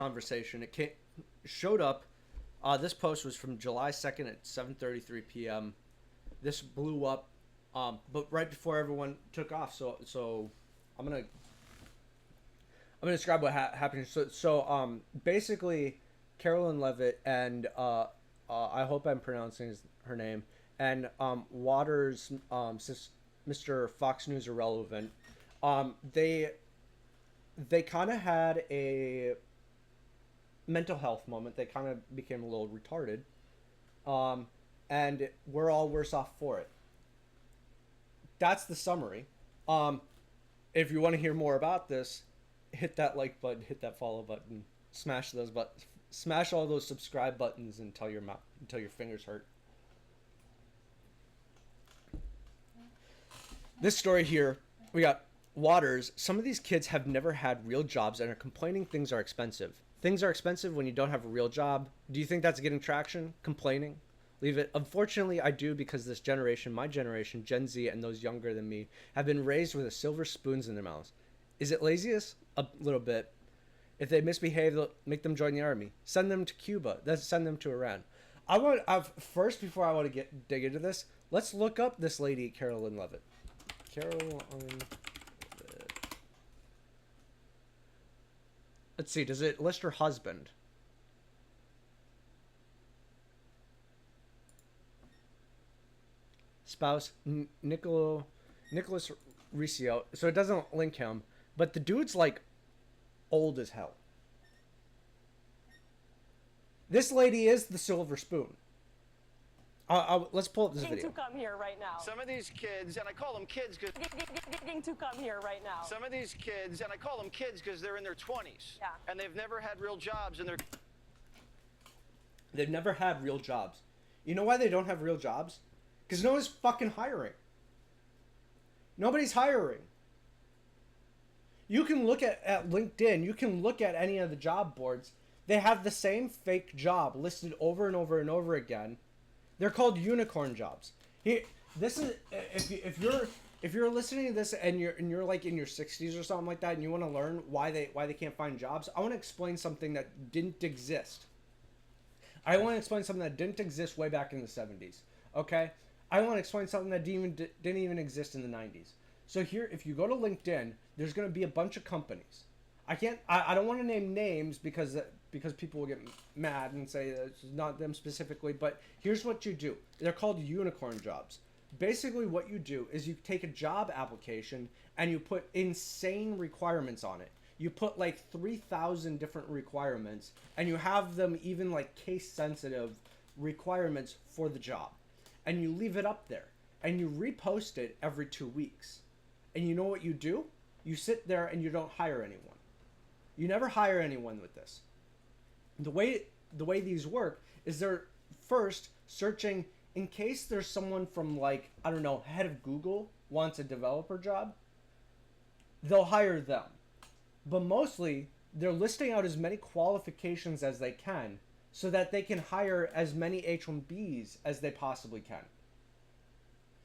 conversation. Showed up. This post was from July 2nd at 7:33 p.m. This blew up, but right before everyone took off. So I'm gonna describe what happened. So basically, Carolyn Levitt and I hope I'm pronouncing her name, and Waters, Mr. Fox News Irrelevant, they kind of had a mental health moment. They kind of became a little retarded, and we're all worse off for it. That's the summary. If you want to hear more about this, hit that like button, hit that follow button, smash those buttons, smash all those subscribe buttons until your fingers hurt. This story here, we got Waters. Some of these kids have never had real jobs and are complaining things are expensive. Things are expensive when you don't have a real job. Do you think that's getting traction? Complaining? Leave it. Unfortunately, I do, because this generation, my generation, Gen Z, and those younger than me, have been raised with a silver spoons in their mouths. Is it laziness? A little bit. If they misbehave, make them join the army. Send them to Cuba. Then send them to Iran. First, before I want to dig into this, let's look up this lady, Carolyn Levitt. Carolyn. Let's see. Does it list her husband? Spouse Nicholas Riccio. So it doesn't link him, but the dude's like old as hell. This lady is the silver spoon. Let's pull up this video. To come here right now. Some of these kids, and I call them kids because To come here right now. some of these kids, and I call them kids because they're in their 20s, Yeah. and they've never had real jobs, and They've never had real jobs. You know why they don't have real jobs? Because no one's fucking hiring. Nobody's hiring. You can look at LinkedIn. You can look at any of the job boards. They have the same fake job listed over and over and over again. They're called unicorn jobs. This is if you're listening to this and you're like in your 60s or something like that, and you want to learn why they can't find jobs. I want to explain something that didn't exist. I want to explain something that didn't exist way back in the 70s. Okay, I want to explain something that didn't even exist in the 90s. So here, if you go to LinkedIn, there's going to be a bunch of companies. I don't want to name names because people will get mad and say it's not them specifically, but here's what you do. They're called unicorn jobs. Basically what you do is you take a job application and you put insane requirements on it. You put like 3,000 different requirements, and you have them even like case sensitive requirements for the job. And you leave it up there and you repost it every 2 weeks. And you know what you do? You sit there and you don't hire anyone. You never hire anyone with this. The way these work is they're first searching in case there's someone from, like, I don't know, head of Google wants a developer job. They'll hire them. But mostly they're listing out as many qualifications as they can so that they can hire as many H-1Bs as they possibly can.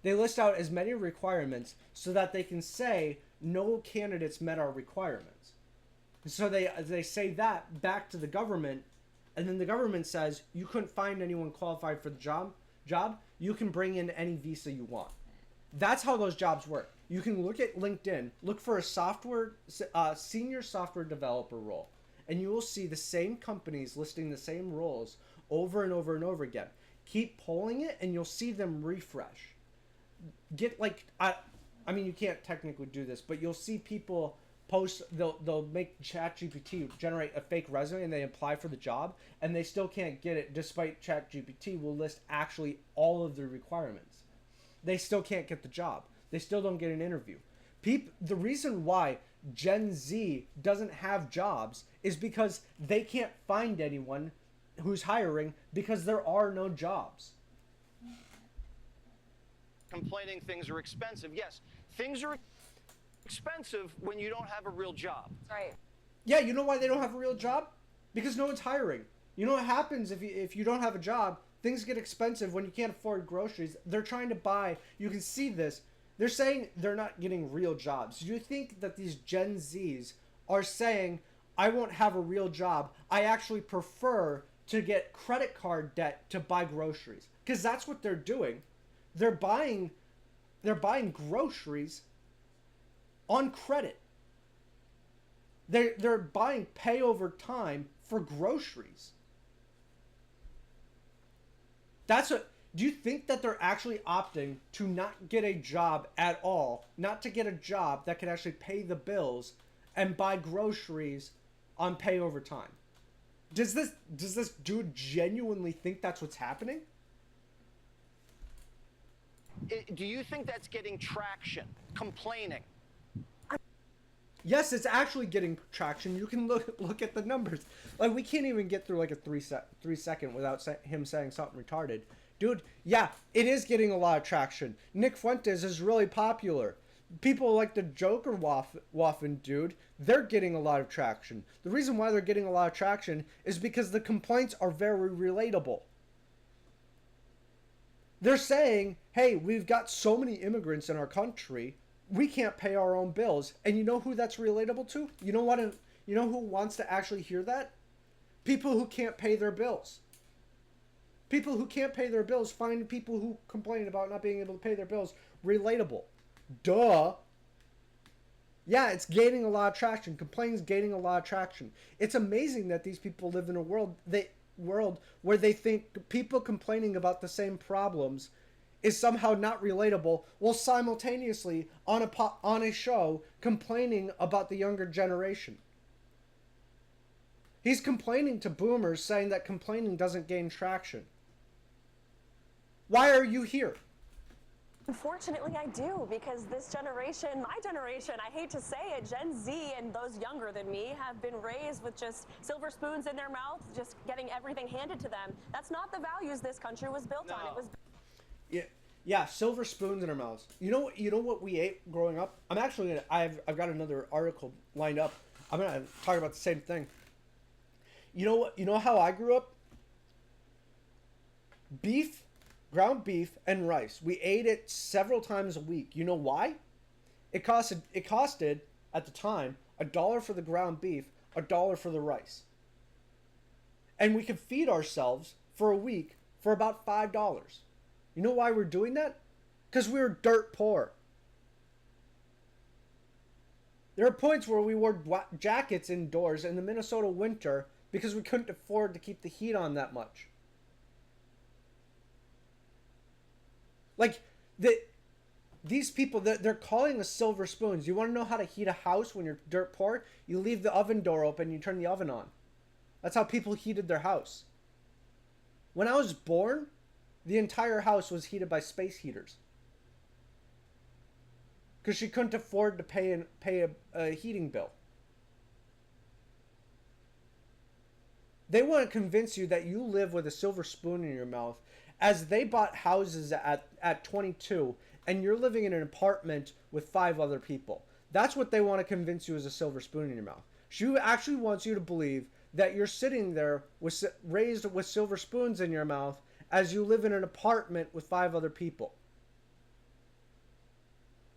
They list out as many requirements so that they can say no candidates met our requirements. So they say that back to the government, and then the government says you couldn't find anyone qualified for the job. You can bring in any visa you want. That's how those jobs work. You can look at LinkedIn, look for a senior software developer role, and you will see the same companies listing the same roles over and over and over again. Keep polling it, and you'll see them refresh. I mean, you can't technically do this, but you'll see people post, they'll make ChatGPT generate a fake resume and they apply for the job, and they still can't get it despite ChatGPT will list actually all of the requirements. They still can't get the job. They still don't get an interview. The reason why Gen Z doesn't have jobs is because they can't find anyone who's hiring because there are no jobs. complaining things are expensive. Yes, things are expensive when you don't have a real job. Right. Yeah, you know why they don't have a real job? Because no one's hiring. You know what happens if you don't have a job? Things get expensive when you can't afford groceries. They're trying to buy. You can see this. They're saying they're not getting real jobs. Do you think that these Gen Zs are saying, I won't have a real job. I actually prefer to get credit card debt to buy groceries, because that's what they're doing. They're buying groceries on credit. They're buying pay over time for groceries. That's what. Do you think that they're actually opting to not get a job at all, not to get a job that can actually pay the bills and buy groceries on pay over time? Does this dude genuinely think that's what's happening? Do you think that's getting traction? Complaining? Yes, it's actually getting traction. You can look at the numbers. Like, we can't even get through like a 3 second without him saying something retarded. Dude, yeah, it is getting a lot of traction. Nick Fuentes is really popular. People like the Joker waffin dude, they're getting a lot of traction. The reason why they're getting a lot of traction is because the complaints are very relatable. They're saying, hey, we've got so many immigrants in our country, we can't pay our own bills. And you know who that's relatable to? You know who wants to actually hear that? People who can't pay their bills. People who can't pay their bills find people who complain about not being able to pay their bills relatable. Duh. Yeah, it's gaining a lot of traction. Complaining's gaining a lot of traction. It's amazing that these people live in a world where they think people complaining about the same problems is somehow not relatable, while simultaneously on a show complaining about the younger generation. He's complaining to boomers, saying that complaining doesn't gain traction. Why are you here? Unfortunately, I do, because this generation, my generation, I hate to say it, Gen Z and those younger than me have been raised with just silver spoons in their mouth, just getting everything handed to them. That's not the values this country was built on. It was. Yeah, silver spoons in our mouths. You know what we ate growing up? I've got another article lined up. I'm gonna talk about the same thing. You know how I grew up? Beef, ground beef, and rice. We ate it several times a week. You know why? It costed at the time $1 for the ground beef, $1 for the rice. And we could feed ourselves for a week for about $5. You know why we're doing that? Because we were dirt poor. There are points where we wore jackets indoors in the Minnesota winter because we couldn't afford to keep the heat on that much. Like, these people, they're calling us silver spoons. You want to know how to heat a house when you're dirt poor? You leave the oven door open, you turn the oven on. That's how people heated their house. When I was born, the entire house was heated by space heaters. Because she couldn't afford to pay a heating bill. They want to convince you that you live with a silver spoon in your mouth, as they bought houses at 22 and you're living in an apartment with 5 other people. That's what they want to convince you is a silver spoon in your mouth. She actually wants you to believe that you're sitting there raised with silver spoons in your mouth as you live in an apartment with 5 other people.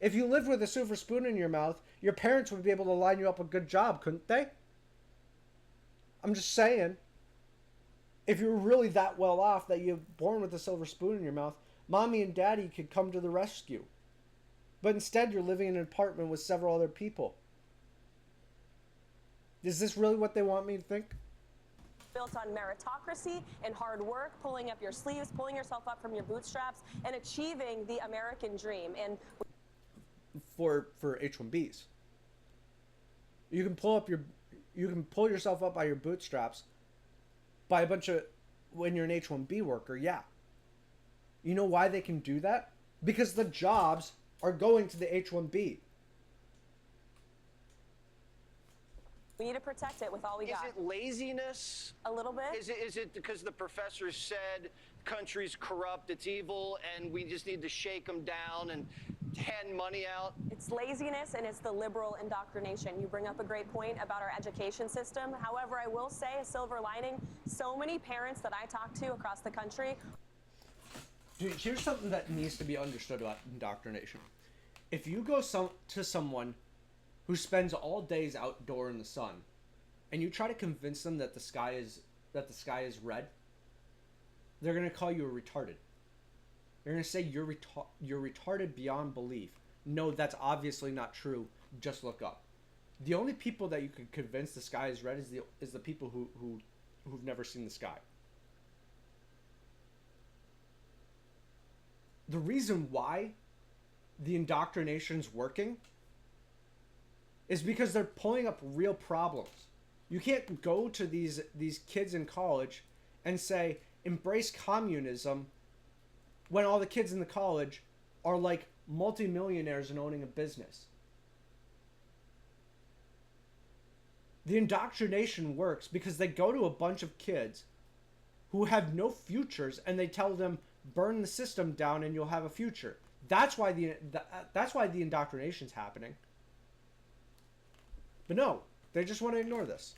If you lived with a silver spoon in your mouth, your parents would be able to line you up a good job, couldn't they? I'm just saying. If you're really that well off that you're born with a silver spoon in your mouth, mommy and daddy could come to the rescue. But instead, you're living in an apartment with several other people. Is this really what they want me to think? Built on meritocracy and hard work, pulling up your sleeves, pulling yourself up from your bootstraps, and achieving the American dream. And for H-1Bs, you can pull yourself up by your bootstraps by a bunch of when you're an H-1B worker. Yeah. You know why they can do that? Because the jobs are going to the H-1B. we need to protect it with all we got. Is it laziness? A little bit. Is it because the professors said country's corrupt, it's evil, and we just need to shake them down and hand money out? It's laziness and it's the liberal indoctrination. You bring up a great point about our education system. However, I will say a silver lining, so many parents that I talk to across the country. Dude, here's something that needs to be understood about indoctrination. If you go to someone who spends all days outdoor in the sun and you try to convince them that the sky is red, they're gonna call you a retarded. They're gonna say you're retarded beyond belief. No, that's obviously not true. Just look up. The only people that you could convince the sky is red is the people who've never seen the sky. The reason why the indoctrination's working is because they're pulling up real problems. You can't go to these kids in college and say embrace communism when all the kids in the college are like multimillionaires and owning a business. The indoctrination works because they go to a bunch of kids who have no futures and they tell them burn the system down and you'll have a future. That's why the indoctrination's happening. But no, they just want to ignore this.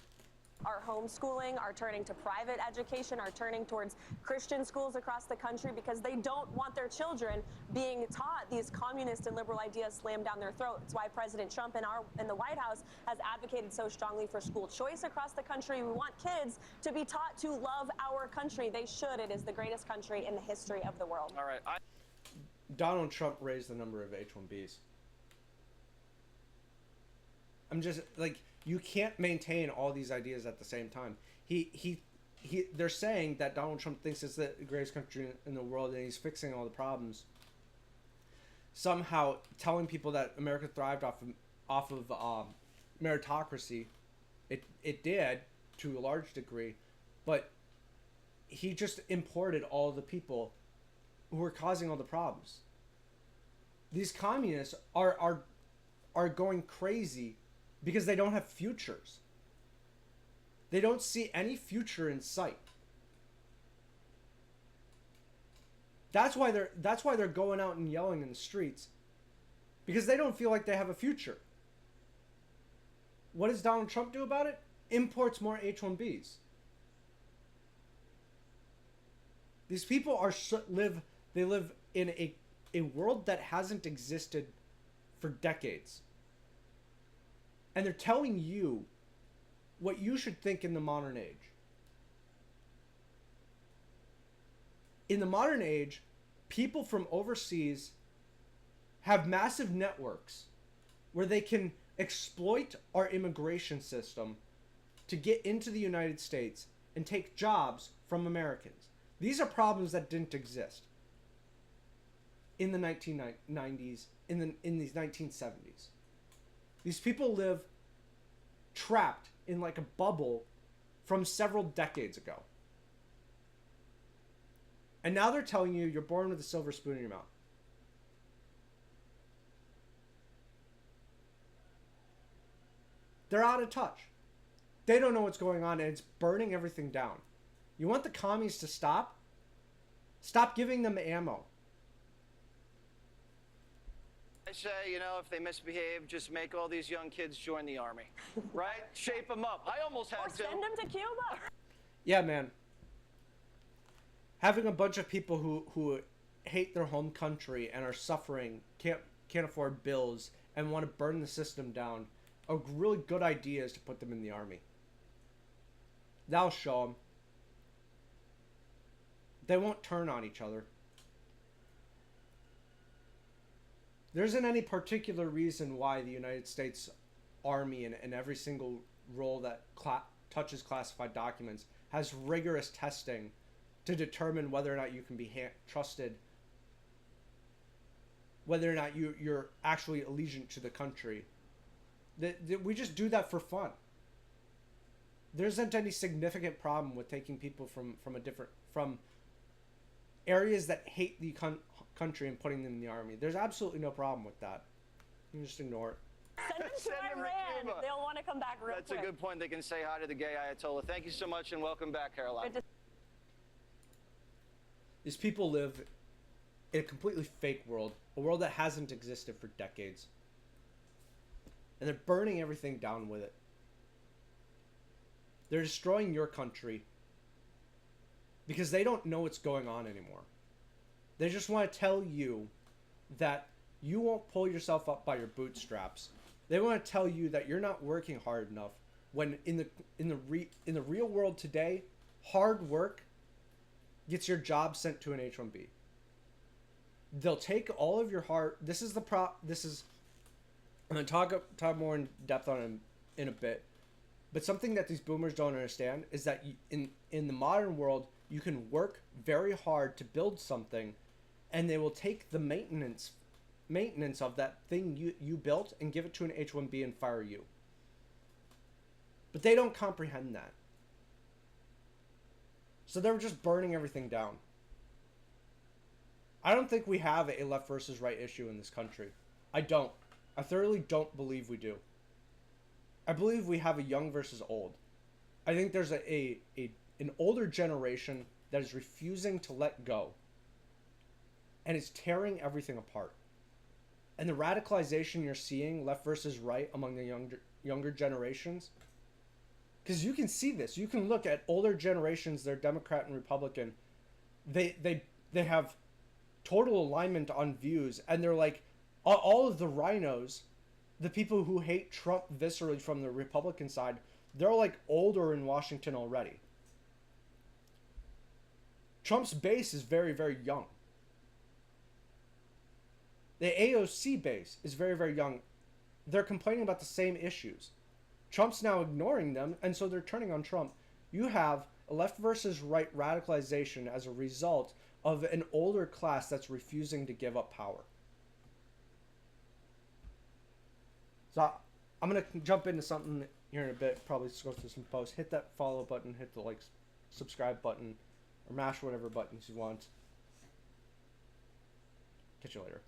Are homeschooling, are turning to private education, are turning towards Christian schools across the country because they don't want their children being taught these communist and liberal ideas slammed down their throat. It's why President Trump in the White House has advocated so strongly for school choice across the country. We want kids to be taught to love our country. They should. It is the greatest country in the history of the world. All right. Donald Trump raised the number of H-1Bs. I'm just like, you can't maintain all these ideas at the same time. They're saying that Donald Trump thinks it's the greatest country in the world and he's fixing all the problems. Somehow telling people that America thrived off of meritocracy, it did to a large degree, but he just imported all the people who are causing all the problems. These communists are going crazy because they don't have futures. They don't see any future in sight. That's why they're going out and yelling in the streets, because they don't feel like they have a future. What does Donald Trump do about it? Imports more H-1Bs. These people live in a world that hasn't existed for decades. And they're telling you what you should think in the modern age. In the modern age, people from overseas have massive networks where they can exploit our immigration system to get into the United States and take jobs from Americans. These are problems that didn't exist in the 1990s, in these 1970s. These people live trapped in like a bubble from several decades ago. And now they're telling you you're born with a silver spoon in your mouth. They're out of touch. They don't know what's going on and it's burning everything down. You want the commies to stop? Stop giving them ammo. I say, if they misbehave, just make all these young kids join the army, right? Shape them up. I almost had Or to. send them to Cuba. Yeah, man. Having a bunch of people who hate their home country and are suffering, can't afford bills, and want to burn the system down, a really good idea is to put them in the army. That'll show them. They won't turn on each other. There isn't any particular reason why the United States Army and every single role that touches classified documents has rigorous testing to determine whether or not you can be trusted, whether or not you're actually allegiant to the country. We just do that for fun. There isn't any significant problem with taking people from areas that hate the country and putting them in the army. There's absolutely no problem with that. You can just ignore it. Send them to Send them to Iran. Cuba. They'll want to come back real That's quick. a good point. They can say hi to the gay Ayatollah. Thank you so much and welcome back, Caroline. Good to- These people live in a completely fake world, a world that hasn't existed for decades. And they're burning everything down with it. They're destroying your country because they don't know what's going on anymore. They just want to tell you that you won't pull yourself up by your bootstraps. They want to tell you that you're not working hard enough, when in the real world today, hard work gets your job sent to an H-1B. They'll take all of your hard. This is I'm gonna talk more in depth on it in a bit. But something that these boomers don't understand is that in the modern world, you can work very hard to build something, and they will take the maintenance of that thing you built and give it to an H-1B and fire you. But they don't comprehend that. So they're just burning everything down. I don't think we have a left versus right issue in this country. I don't. I thoroughly don't believe we do. I believe we have a young versus old. I think there's an older generation that is refusing to let go. And it's tearing everything apart. And the radicalization you're seeing, left versus right, among the younger generations, because you can see this. You can look at older generations, they're Democrat and Republican. They have total alignment on views, and they're like, all of the rhinos, the people who hate Trump viscerally from the Republican side, they're like older in Washington already. Trump's base is very, very young. The AOC base is very, very young. They're complaining about the same issues. Trump's now ignoring them, and so they're turning on Trump. You have a left versus right radicalization as a result of an older class that's refusing to give up power. So I'm going to jump into something here in a bit, probably just go through some posts. Hit that follow button, hit the subscribe button, or mash whatever buttons you want. Catch you later.